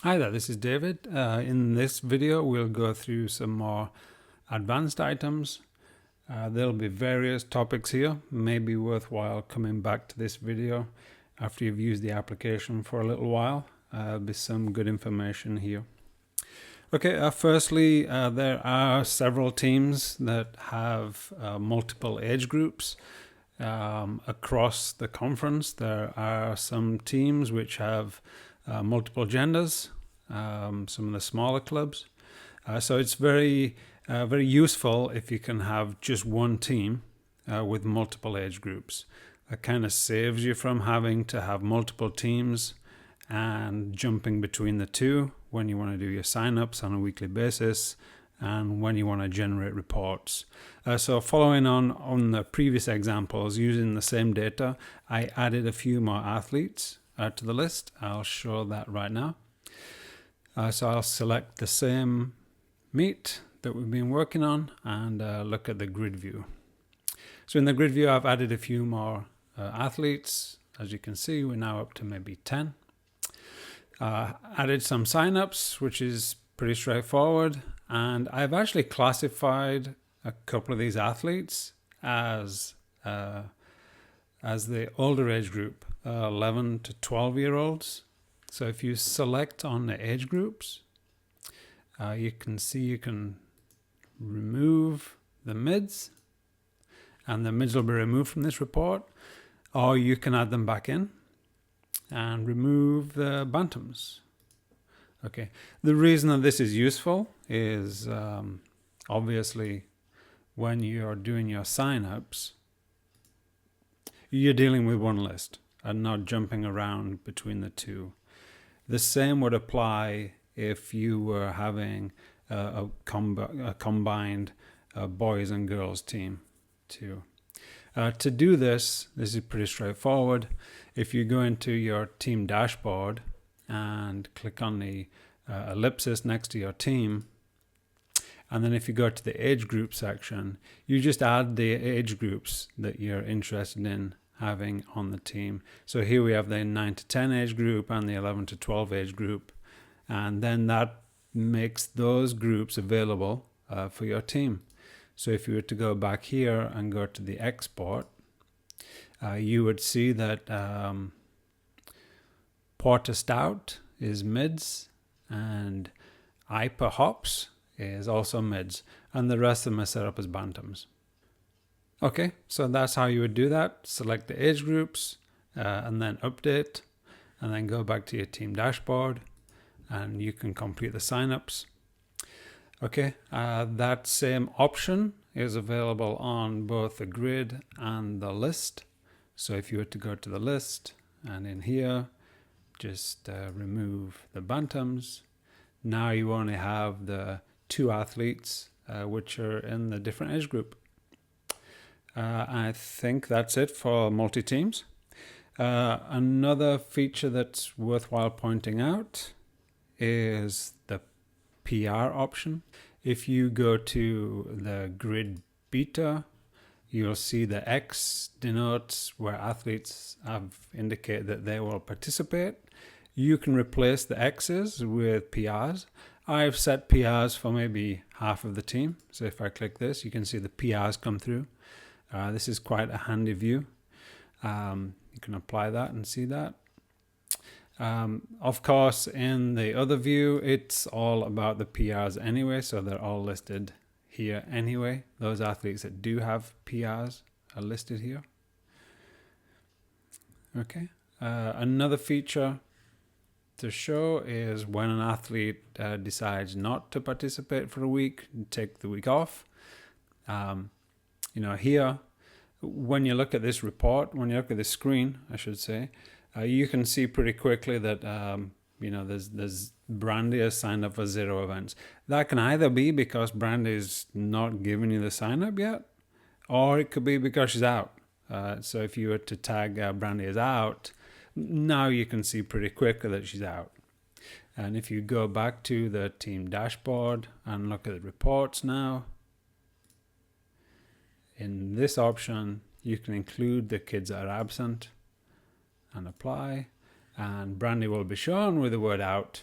Hi there, this is David. In this video, we'll go through some more advanced items. There'll be various topics here. Maybe worthwhile coming back to this video after you've used the application for a little while. There'll be some good information here. Okay, firstly, there are several teams that have multiple age groups. Across the conference, there are some teams which have multiple genders, some of the smaller clubs. So it's very useful if you can have just one team with multiple age groups. That kind of saves you from having to have multiple teams and jumping between the two when you want to do your sign-ups on a weekly basis and when you want to generate reports. So following on the previous examples, using the same data, I added a few more athletes to the list. I'll show that right now. So I'll select the same meet that we've been working on and look at the grid view. So in the grid view, I've added a few more athletes. As you can see, we're now up to maybe 10. Added some signups, which is pretty straightforward. And I've actually classified a couple of these athletes as the older age group, 11 to 12-year-olds. So if you select on the age groups, you can see you can remove the mids, and the mids will be removed from this report, or you can add them back in and remove the bantams. Okay, the reason that this is useful is obviously when you're doing your signups, you're dealing with one list and not jumping around between the two. The same would apply if you were having a combined boys and girls team too. To do this is pretty straightforward. If you go into your team dashboard and click on the ellipsis next to your team, and then if you go to the age group section, you just add the age groups that you're interested in having on the team. So here we have the 9 to 10 age group and the 11 to 12 age group, and then that makes those groups available for your team. So if you were to go back here and go to the export, you would see that Porter Stout is mids and IPA Hops is also mids, and the rest of them are set up as bantams. Okay, so that's how you would do that. Select the age groups and then update, and then go back to your team dashboard and you can complete the signups. Okay, that same option is available on both the grid and the list. So if you were to go to the list and in here, just remove the bantams. Now you only have the two athletes which are in the different age group. I think that's it for multi-teams. Another feature that's worthwhile pointing out is the PR option. If you go to the grid beta, you'll see the X denotes where athletes have indicated that they will participate. You can replace the X's with PRs. I've set PRs for maybe half of the team. So if I click this, you can see the PRs come through. This is quite a handy view. You can apply that and see that. Of course, in the other view, it's all about the PRs anyway, so they're all listed here anyway. Those athletes that do have PRs are listed here. Okay. Another feature to show is when an athlete decides not to participate for a week, take the week off. Here, when you look at this report, when you look at this screen, I should say, you can see pretty quickly that there's Brandy has signed up for 0 events. That can either be because Brandy's not giving you the sign up yet, or it could be because she's out. So if you were to tag Brandy as out, now you can see pretty quickly that she's out. And if you go back to the team dashboard and look at the reports now, in this option, you can include the kids that are absent and apply, and Brandy will be shown with the word out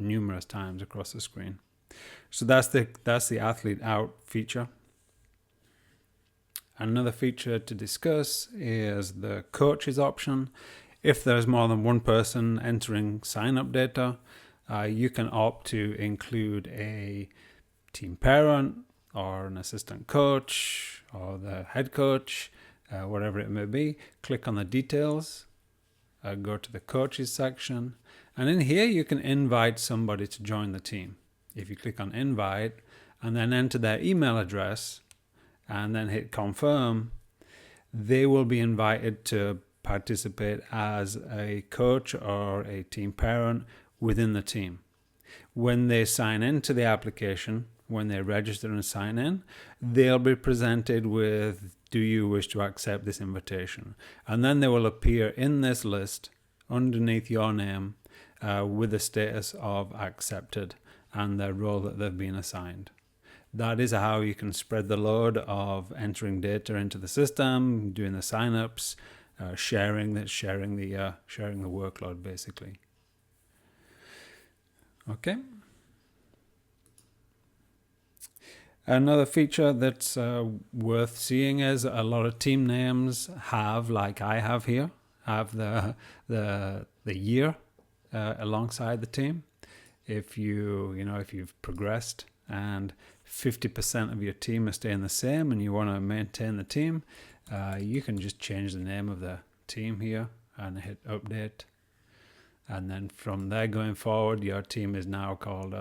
numerous times across the screen. So that's the athlete out feature. Another feature to discuss is the coaches option. If there's more than one person entering sign-up data, you can opt to include a team parent or an assistant coach or the head coach, whatever it may be. Click on the details, go to the coaches section, and in here you can invite somebody to join the team. If you click on invite and then enter their email address and then hit confirm, they will be invited to participate as a coach or a team parent within the team. When they sign into the application, when they register and sign in, they'll be presented with, do you wish to accept this invitation? And then they will appear in this list underneath your name with the status of accepted and the role that they've been assigned. That is how you can spread the load of entering data into the system, doing the signups, sharing the workload basically. Okay. Another feature that's worth seeing is a lot of team names have, like I have here, have the year alongside the team. If you've progressed and 50% of your team is staying the same and you want to maintain the team, you can just change the name of the team here and hit update. And then from there going forward, your team is now called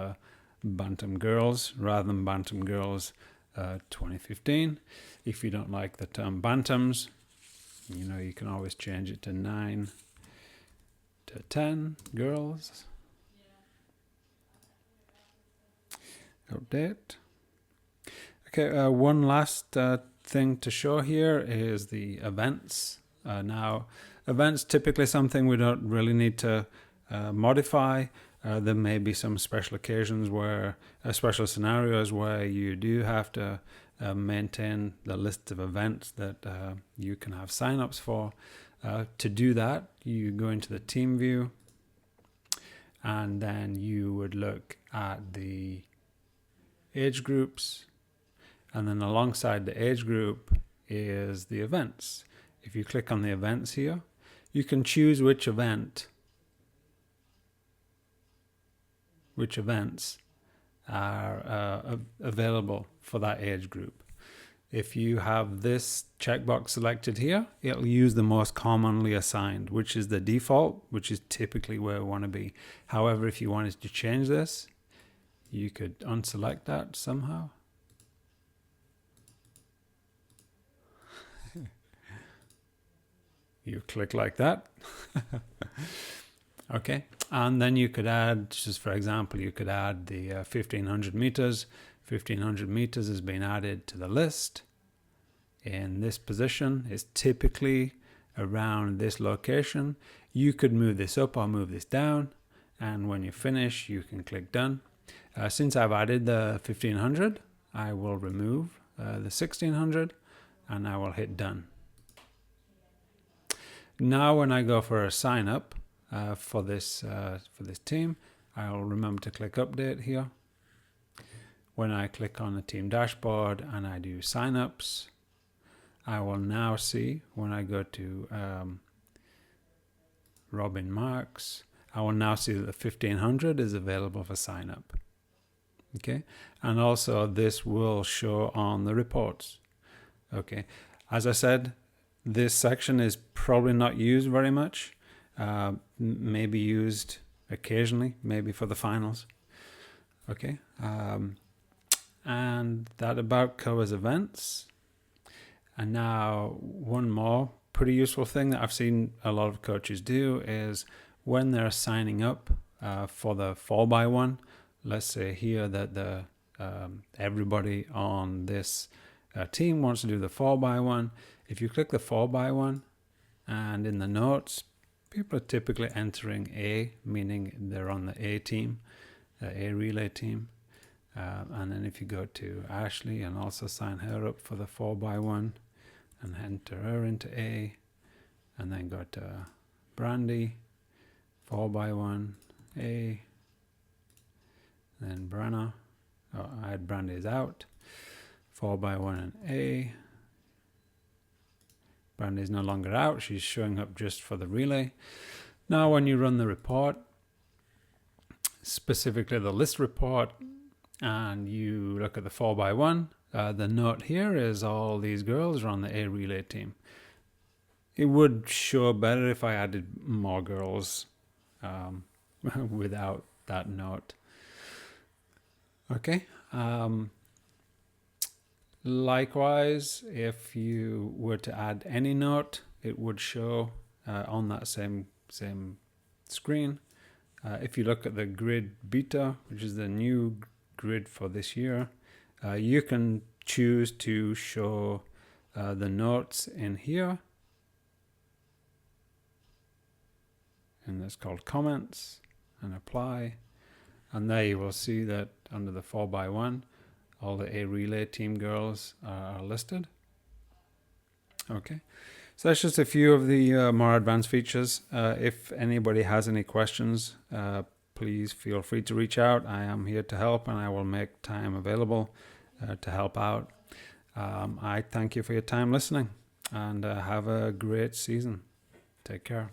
Bantam Girls rather than Bantam Girls 2015. If you don't like the term Bantams, you can always change it to 9 to 10 Girls. Update. Okay, one last thing to show here is the events. Now, events typically something we don't really need to modify. There may be some special occasions where, special scenarios where you do have to maintain the list of events that you can have signups for. To do that, you go into the team view, and then you would look at the age groups, and then alongside the age group is the events. If you click on the events here, you can choose which events are available for that age group. If you have this checkbox selected here, it'll use the most commonly assigned, which is the default, which is typically where we want to be. However, if you wanted to change this, you could unselect that somehow. You click like that. Okay, and then you could add, just for example, you could add the 1500 meters. 1500 meters has been added to the list. In this position is typically around this location. You could move this up or move this down, and when you finish, you can click done. Since I've added the 1500, I will remove the 1600 and I will hit done. Now when I go for a sign up for this team, I'll remember to click update here. When I click on the team dashboard and I do signups, I will now see, when I go to Robin Marks, I will now see that the 1500 is available for sign up. Okay, and also this will show on the reports. Okay, as I said, this section is probably not used very much, maybe used occasionally, maybe for the finals. Okay, and that about covers events. And now one more pretty useful thing that I've seen a lot of coaches do is when they're signing up for the 4x1, let's say here that everybody on this team wants to do the 4x1. If you click the 4x1 and in the notes, people are typically entering A, meaning they're on the A team, the A relay team. And then if you go to Ashley and also sign her up for the 4x1 and enter her into A, and then go to Brandy, 4x1, A, then Brenna. Oh, I had Brandy's out. 4x1 and A. Brandy's no longer out. She's showing up just for the relay. Now when you run the report, specifically the list report, and you look at the 4x1, the note here is all these girls are on the A relay team. It would show better if I added more girls without that note. Okay. Likewise, if you were to add any note, it would show on that same screen. If you look at the grid beta, which is the new grid for this year, you can choose to show the notes in here. And that's called comments, and apply. And there you will see that under the 4x1, all the A relay team girls are listed. Okay, so that's just a few of the more advanced features. If anybody has any questions, please feel free to reach out. I am here to help, and I will make time available to help out. I thank you for your time listening, and have a great season. Take care.